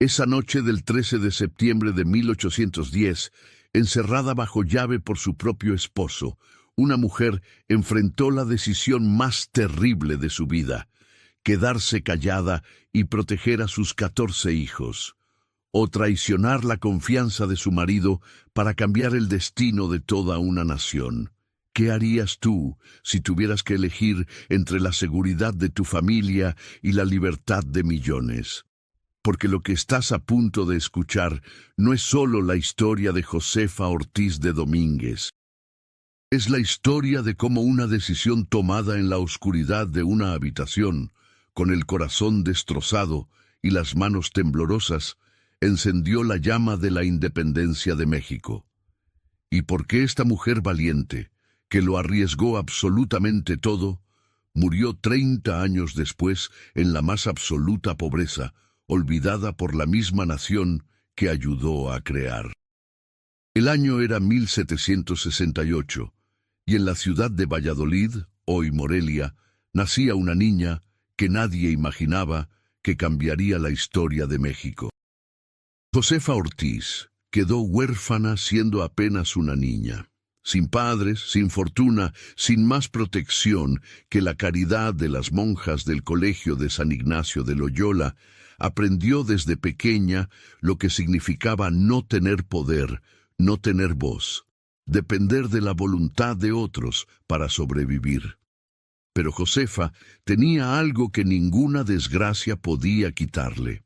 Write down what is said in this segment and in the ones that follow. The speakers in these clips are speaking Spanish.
Esa noche del 13 de septiembre de 1810, encerrada bajo llave por su propio esposo, una mujer enfrentó la decisión más terrible de su vida: quedarse callada y proteger a sus 14 hijos, o traicionar la confianza de su marido para cambiar el destino de toda una nación. ¿Qué harías tú si tuvieras que elegir entre la seguridad de tu familia y la libertad de millones? Porque lo que estás a punto de escuchar no es solo la historia de Josefa Ortiz de Domínguez. Es la historia de cómo una decisión tomada en la oscuridad de una habitación, con el corazón destrozado y las manos temblorosas, encendió la llama de la independencia de México. Y por qué esta mujer valiente, que lo arriesgó absolutamente todo, murió 30 años después en la más absoluta pobreza, olvidada por la misma nación que ayudó a crear. El año era 1768, y en la ciudad de Valladolid, hoy Morelia, nacía una niña que nadie imaginaba que cambiaría la historia de México. Josefa Ortiz quedó huérfana siendo apenas una niña, sin padres, sin fortuna, sin más protección que la caridad de las monjas del colegio de San Ignacio de Loyola. Aprendió desde pequeña lo que significaba no tener poder, no tener voz, depender de la voluntad de otros para sobrevivir. Pero Josefa tenía algo que ninguna desgracia podía quitarle: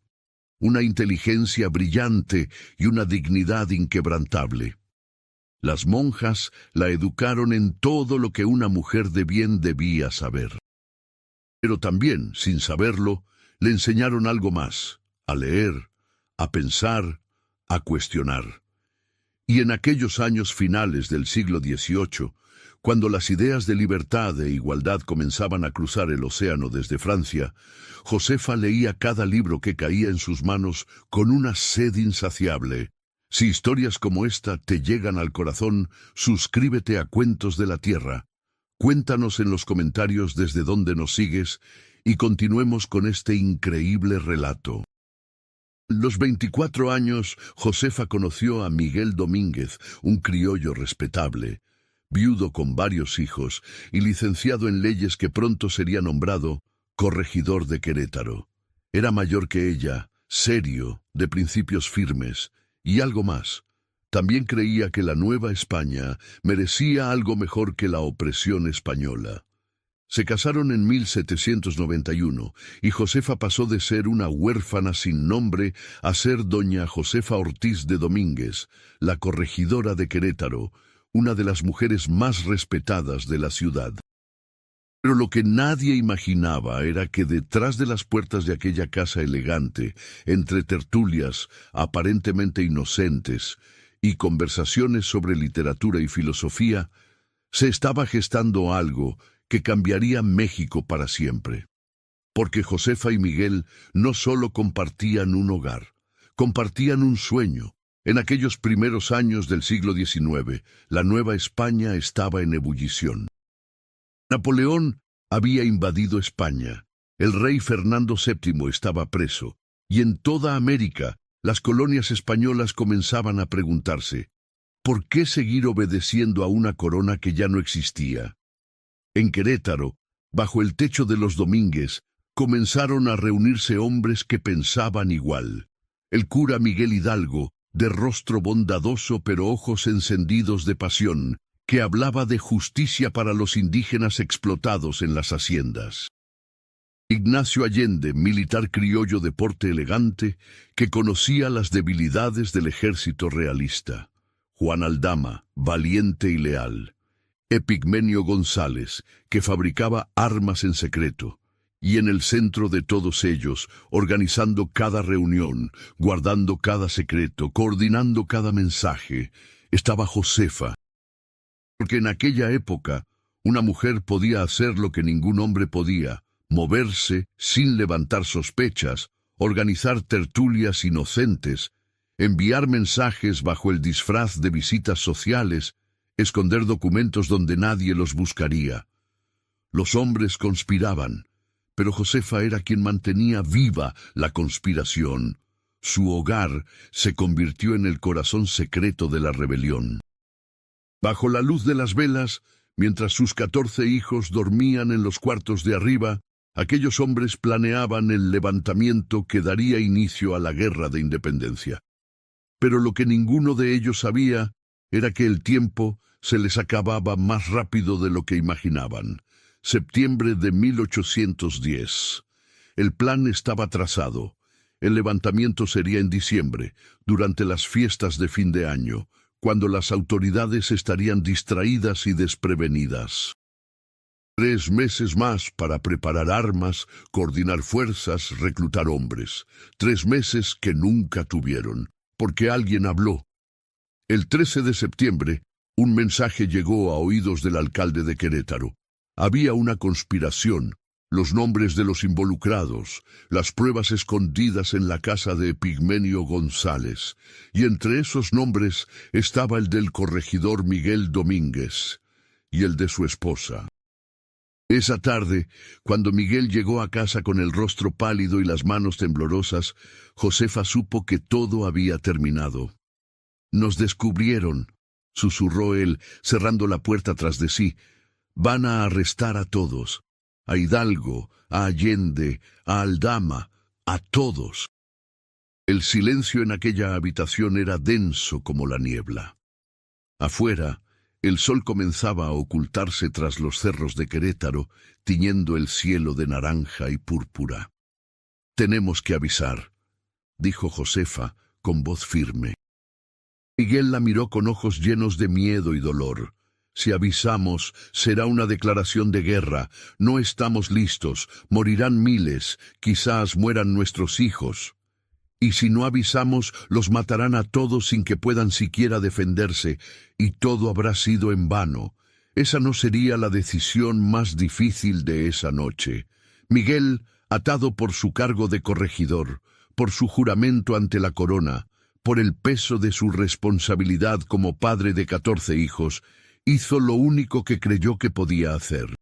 una inteligencia brillante y una dignidad inquebrantable. Las monjas la educaron en todo lo que una mujer de bien debía saber. Pero también, sin saberlo, le enseñaron algo más: a leer, a pensar, a cuestionar. Y en aquellos años finales del siglo XVIII, cuando las ideas de libertad e igualdad comenzaban a cruzar el océano desde Francia, Josefa leía cada libro que caía en sus manos con una sed insaciable. Si historias como esta te llegan al corazón, suscríbete a Cuentos de la Tierra. Cuéntanos en los comentarios desde dónde nos sigues y continuemos con este increíble relato. A los 24 años, Josefa conoció a Miguel Domínguez, un criollo respetable, viudo con varios hijos y licenciado en leyes, que pronto sería nombrado corregidor de Querétaro. Era mayor que ella, serio, de principios firmes, y algo más: también creía que la Nueva España merecía algo mejor que la opresión española. Se casaron en 1791 y Josefa pasó de ser una huérfana sin nombre a ser doña Josefa Ortiz de Domínguez, la corregidora de Querétaro, una de las mujeres más respetadas de la ciudad. Pero lo que nadie imaginaba era que detrás de las puertas de aquella casa elegante, entre tertulias aparentemente inocentes y conversaciones sobre literatura y filosofía, se estaba gestando algo que cambiaría México para siempre. Porque Josefa y Miguel no solo compartían un hogar, compartían un sueño. En aquellos primeros años del siglo XIX, la Nueva España estaba en ebullición. Napoleón había invadido España, el rey Fernando VII estaba preso, y en toda América las colonias españolas comenzaban a preguntarse: ¿por qué seguir obedeciendo a una corona que ya no existía? En Querétaro, bajo el techo de los Domínguez, comenzaron a reunirse hombres que pensaban igual. El cura Miguel Hidalgo, de rostro bondadoso pero ojos encendidos de pasión, que hablaba de justicia para los indígenas explotados en las haciendas. Ignacio Allende, militar criollo de porte elegante, que conocía las debilidades del ejército realista. Juan Aldama, valiente y leal. Epigmenio González, que fabricaba armas en secreto. Y en el centro de todos ellos, organizando cada reunión, guardando cada secreto, coordinando cada mensaje, estaba Josefa. Porque en aquella época, una mujer podía hacer lo que ningún hombre podía: moverse sin levantar sospechas, organizar tertulias inocentes, enviar mensajes bajo el disfraz de visitas sociales, esconder documentos donde nadie los buscaría. Los hombres conspiraban, pero Josefa era quien mantenía viva la conspiración. Su hogar se convirtió en el corazón secreto de la rebelión. Bajo la luz de las velas, mientras sus 14 hijos dormían en los cuartos de arriba, aquellos hombres planeaban el levantamiento que daría inicio a la guerra de independencia. Pero lo que ninguno de ellos sabía era que el tiempo se les acababa más rápido de lo que imaginaban. Septiembre de 1810. El plan estaba trazado. El levantamiento sería en diciembre, durante las fiestas de fin de año, cuando las autoridades estarían distraídas y desprevenidas. 3 meses más para preparar armas, coordinar fuerzas, reclutar hombres. 3 meses que nunca tuvieron, porque alguien habló. El 13 de septiembre, un mensaje llegó a oídos del alcalde de Querétaro. Había una conspiración, los nombres de los involucrados, las pruebas escondidas en la casa de Epigmenio González, y entre esos nombres estaba el del corregidor Miguel Domínguez y el de su esposa. Esa tarde, cuando Miguel llegó a casa con el rostro pálido y las manos temblorosas, Josefa supo que todo había terminado. «Nos descubrieron», susurró él, cerrando la puerta tras de sí. «Van a arrestar a todos, a Hidalgo, a Allende, a Aldama, a todos». El silencio en aquella habitación era denso como la niebla. Afuera, el sol comenzaba a ocultarse tras los cerros de Querétaro, tiñendo el cielo de naranja y púrpura. «Tenemos que avisar», dijo Josefa con voz firme. Miguel la miró con ojos llenos de miedo y dolor. «Si avisamos, será una declaración de guerra. No estamos listos. Morirán miles. Quizás mueran nuestros hijos. Y si no avisamos, los matarán a todos sin que puedan siquiera defenderse, y todo habrá sido en vano». Esa no sería la decisión más difícil de esa noche. Miguel, atado por su cargo de corregidor, por su juramento ante la corona, por el peso de su responsabilidad como padre de 14 hijos, hizo lo único que creyó que podía hacer.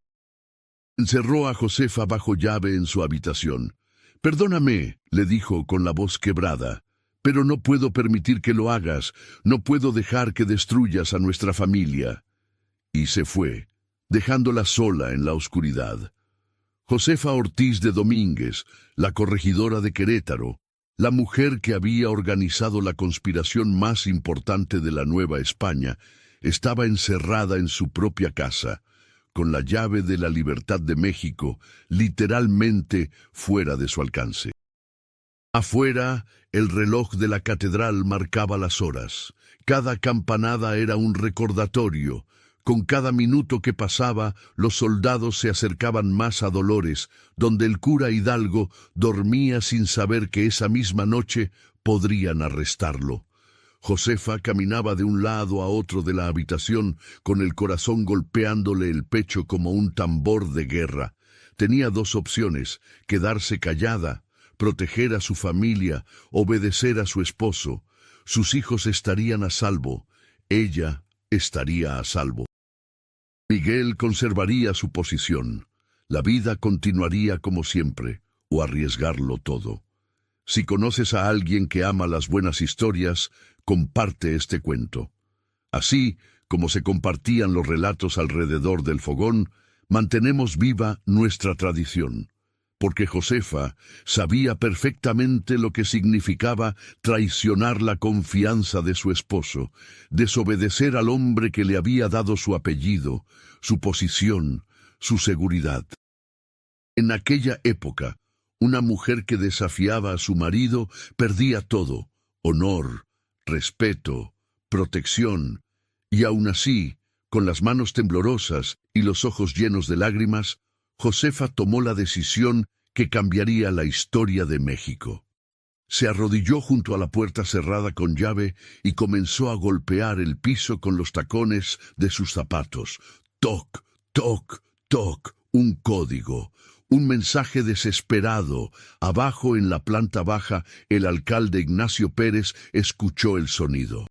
Encerró a Josefa bajo llave en su habitación. «Perdóname», le dijo con la voz quebrada, «pero no puedo permitir que lo hagas, no puedo dejar que destruyas a nuestra familia». Y se fue, dejándola sola en la oscuridad. Josefa Ortiz de Domínguez, la corregidora de Querétaro, la mujer que había organizado la conspiración más importante de la Nueva España, estaba encerrada en su propia casa, con la llave de la libertad de México literalmente fuera de su alcance. Afuera, el reloj de la catedral marcaba las horas. Cada campanada era un recordatorio. Con cada minuto que pasaba, los soldados se acercaban más a Dolores, donde el cura Hidalgo dormía sin saber que esa misma noche podrían arrestarlo. Josefa caminaba de un lado a otro de la habitación, con el corazón golpeándole el pecho como un tambor de guerra. Tenía 2 opciones: quedarse callada, proteger a su familia, obedecer a su esposo. Sus hijos estarían a salvo, ella estaría a salvo. Miguel conservaría su posición. La vida continuaría como siempre, o arriesgarlo todo. Si conoces a alguien que ama las buenas historias, comparte este cuento. Así como se compartían los relatos alrededor del fogón, mantenemos viva nuestra tradición, porque Josefa sabía perfectamente lo que significaba traicionar la confianza de su esposo, desobedecer al hombre que le había dado su apellido, su posición, su seguridad. En aquella época, una mujer que desafiaba a su marido perdía todo: honor, respeto, protección, y aún así, con las manos temblorosas y los ojos llenos de lágrimas, Josefa tomó la decisión que cambiaría la historia de México. Se arrodilló junto a la puerta cerrada con llave y comenzó a golpear el piso con los tacones de sus zapatos. Toc, toc, toc, un código, un mensaje desesperado. Abajo, en la planta baja, el alcalde Ignacio Pérez escuchó el sonido.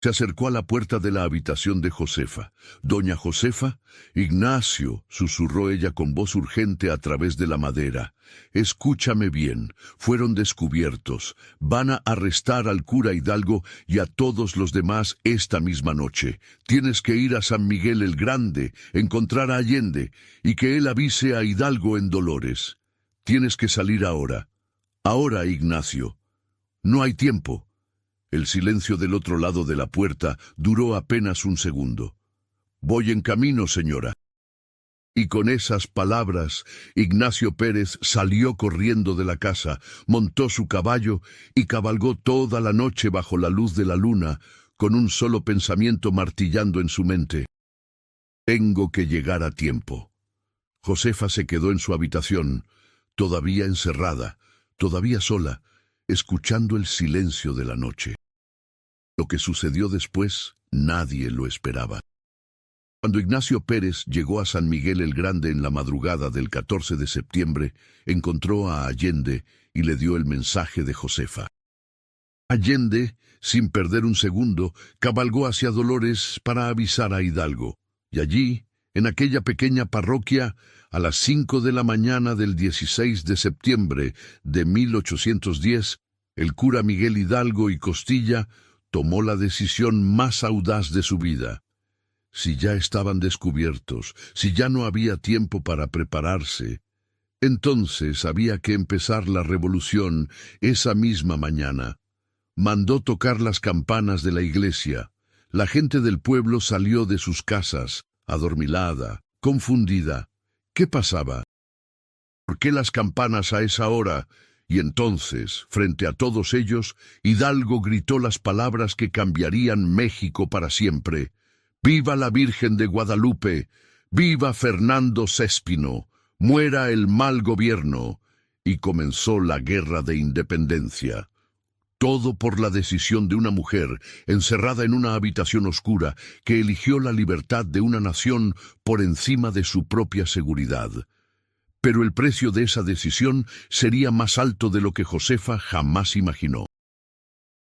Se acercó a la puerta de la habitación de Josefa. «Doña Josefa». «Ignacio», susurró ella con voz urgente a través de la madera. «Escúchame bien. Fueron descubiertos. Van a arrestar al cura Hidalgo y a todos los demás esta misma noche. Tienes que ir a San Miguel el Grande, encontrar a Allende, y que él avise a Hidalgo en Dolores. Tienes que salir ahora. Ahora, Ignacio. No hay tiempo». El silencio del otro lado de la puerta duró apenas un segundo. «Voy en camino, señora». Y con esas palabras, Ignacio Pérez salió corriendo de la casa, montó su caballo y cabalgó toda la noche bajo la luz de la luna, con un solo pensamiento martillando en su mente: «Tengo que llegar a tiempo». Josefa se quedó en su habitación, todavía encerrada, todavía sola, escuchando el silencio de la noche. Lo que sucedió después, nadie lo esperaba. Cuando Ignacio Pérez llegó a San Miguel el Grande en la madrugada del 14 de septiembre, encontró a Allende y le dio el mensaje de Josefa. Allende, sin perder un segundo, cabalgó hacia Dolores para avisar a Hidalgo, y allí, en aquella pequeña parroquia, a las 5 de la mañana del 16 de septiembre de 1810, el cura Miguel Hidalgo y Costilla tomó la decisión más audaz de su vida. Si ya estaban descubiertos, si ya no había tiempo para prepararse, entonces había que empezar la revolución esa misma mañana. Mandó tocar las campanas de la iglesia. La gente del pueblo salió de sus casas, adormilada, confundida. ¿Qué pasaba? ¿Por qué las campanas a esa hora? Y entonces, frente a todos ellos, Hidalgo gritó las palabras que cambiarían México para siempre: «¡Viva la Virgen de Guadalupe! ¡Viva Fernando Cespino! ¡Muera el mal gobierno!». Y comenzó la guerra de independencia. Todo por la decisión de una mujer encerrada en una habitación oscura que eligió la libertad de una nación por encima de su propia seguridad. Pero el precio de esa decisión sería más alto de lo que Josefa jamás imaginó.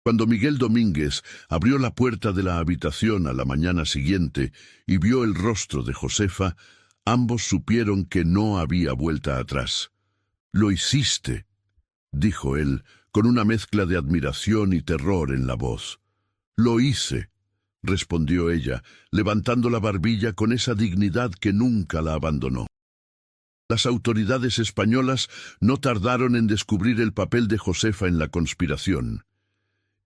Cuando Miguel Domínguez abrió la puerta de la habitación a la mañana siguiente y vio el rostro de Josefa, ambos supieron que no había vuelta atrás. «Lo hiciste», dijo él, con una mezcla de admiración y terror en la voz. «Lo hice», respondió ella, levantando la barbilla con esa dignidad que nunca la abandonó. Las autoridades españolas no tardaron en descubrir el papel de Josefa en la conspiración,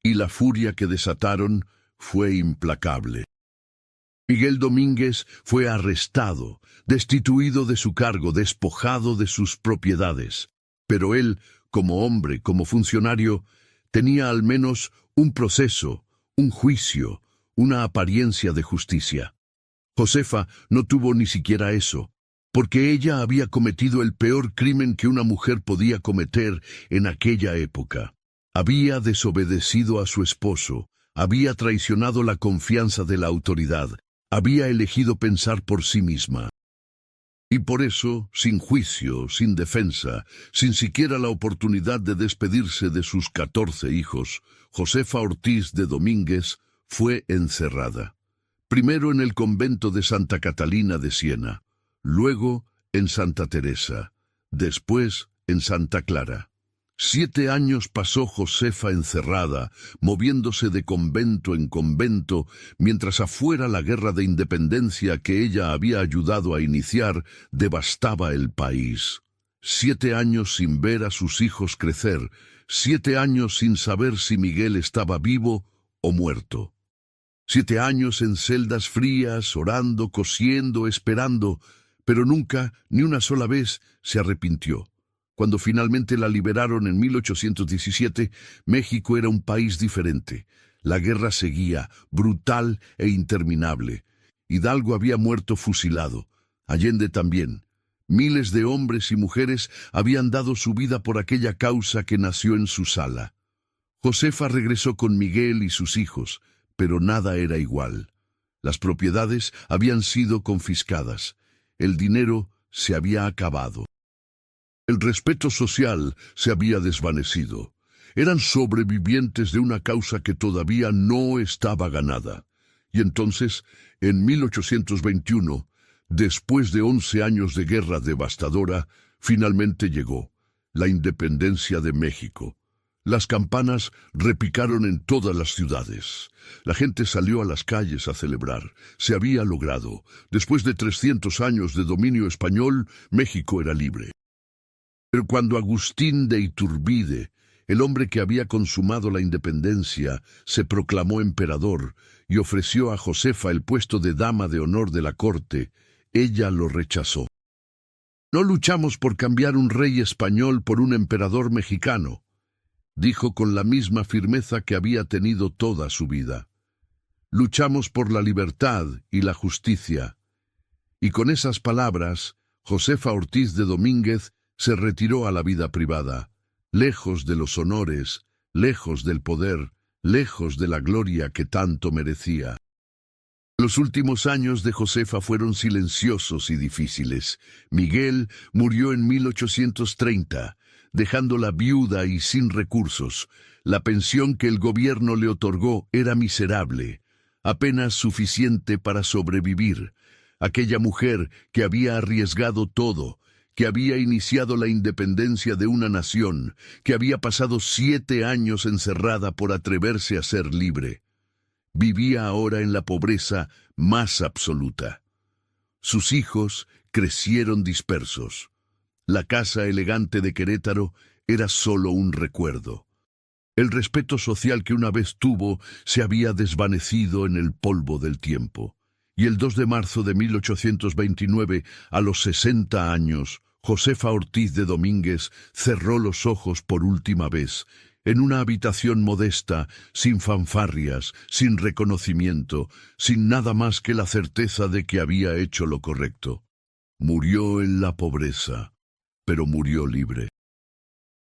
y la furia que desataron fue implacable. Miguel Domínguez fue arrestado, destituido de su cargo, despojado de sus propiedades, pero él, como hombre, como funcionario, tenía al menos un proceso, un juicio, una apariencia de justicia. Josefa no tuvo ni siquiera eso, porque ella había cometido el peor crimen que una mujer podía cometer en aquella época. Había desobedecido a su esposo, había traicionado la confianza de la autoridad, había elegido pensar por sí misma. Y por eso, sin juicio, sin defensa, sin siquiera la oportunidad de despedirse de sus 14 hijos, Josefa Ortiz de Domínguez fue encerrada. Primero en el convento de Santa Catalina de Siena, luego en Santa Teresa, después en Santa Clara. 7 años pasó Josefa encerrada, moviéndose de convento en convento, mientras afuera la guerra de independencia que ella había ayudado a iniciar devastaba el país. 7 años sin ver a sus hijos crecer, 7 años sin saber si Miguel estaba vivo o muerto. 7 años en celdas frías, orando, cosiendo, esperando, pero nunca, ni una sola vez, se arrepintió. Cuando finalmente la liberaron en 1817, México era un país diferente. La guerra seguía, brutal e interminable. Hidalgo había muerto fusilado. Allende también. Miles de hombres y mujeres habían dado su vida por aquella causa que nació en su sala. Josefa regresó con Miguel y sus hijos, pero nada era igual. Las propiedades habían sido confiscadas. El dinero se había acabado. El respeto social se había desvanecido. Eran sobrevivientes de una causa que todavía no estaba ganada. Y entonces, en 1821, después de 11 años de guerra devastadora, finalmente llegó la independencia de México. Las campanas repicaron en todas las ciudades. La gente salió a las calles a celebrar. Se había logrado. Después de 300 años de dominio español, México era libre. Pero cuando Agustín de Iturbide, el hombre que había consumado la independencia, se proclamó emperador y ofreció a Josefa el puesto de dama de honor de la corte, ella lo rechazó. «No luchamos por cambiar un rey español por un emperador mexicano», dijo con la misma firmeza que había tenido toda su vida. «Luchamos por la libertad y la justicia». Y con esas palabras, Josefa Ortiz de Domínguez se retiró a la vida privada, lejos de los honores, lejos del poder, lejos de la gloria que tanto merecía. Los últimos años de Josefa fueron silenciosos y difíciles. Miguel murió en 1830, dejándola viuda y sin recursos. La pensión que el gobierno le otorgó era miserable, apenas suficiente para sobrevivir. Aquella mujer que había arriesgado todo, que había iniciado la independencia de una nación, que había pasado 7 años encerrada por atreverse a ser libre, vivía ahora en la pobreza más absoluta. Sus hijos crecieron dispersos. La casa elegante de Querétaro era solo un recuerdo. El respeto social que una vez tuvo se había desvanecido en el polvo del tiempo. Y el 2 de marzo de 1829, a los 60 años, Josefa Ortiz de Domínguez cerró los ojos por última vez, en una habitación modesta, sin fanfarrias, sin reconocimiento, sin nada más que la certeza de que había hecho lo correcto. Murió en la pobreza, pero murió libre.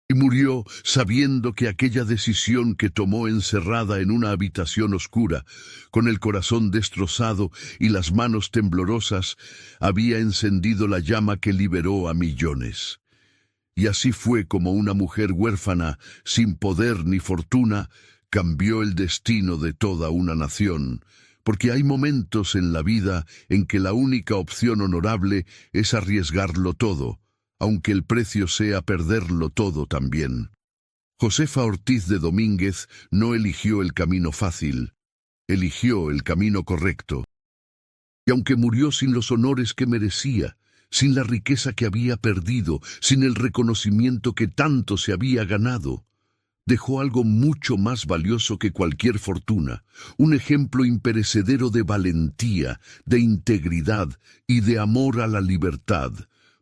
Y murió sabiendo que aquella decisión que tomó encerrada en una habitación oscura, con el corazón destrozado y las manos temblorosas, había encendido la llama que liberó a millones. Y así fue como una mujer huérfana, sin poder ni fortuna, cambió el destino de toda una nación, porque hay momentos en la vida en que la única opción honorable es arriesgarlo todo, aunque el precio sea perderlo todo también. Josefa Ortiz de Domínguez no eligió el camino fácil, eligió el camino correcto. Y aunque murió sin los honores que merecía, sin la riqueza que había perdido, sin el reconocimiento que tanto se había ganado, dejó algo mucho más valioso que cualquier fortuna, un ejemplo imperecedero de valentía, de integridad y de amor a la libertad.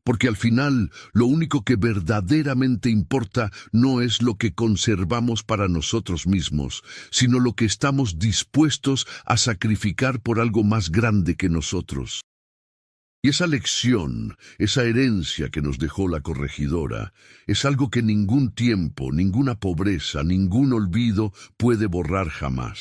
Porque al final, lo único que verdaderamente importa no es lo que conservamos para nosotros mismos, sino lo que estamos dispuestos a sacrificar por algo más grande que nosotros. Y esa lección, esa herencia que nos dejó la corregidora, es algo que ningún tiempo, ninguna pobreza, ningún olvido puede borrar jamás.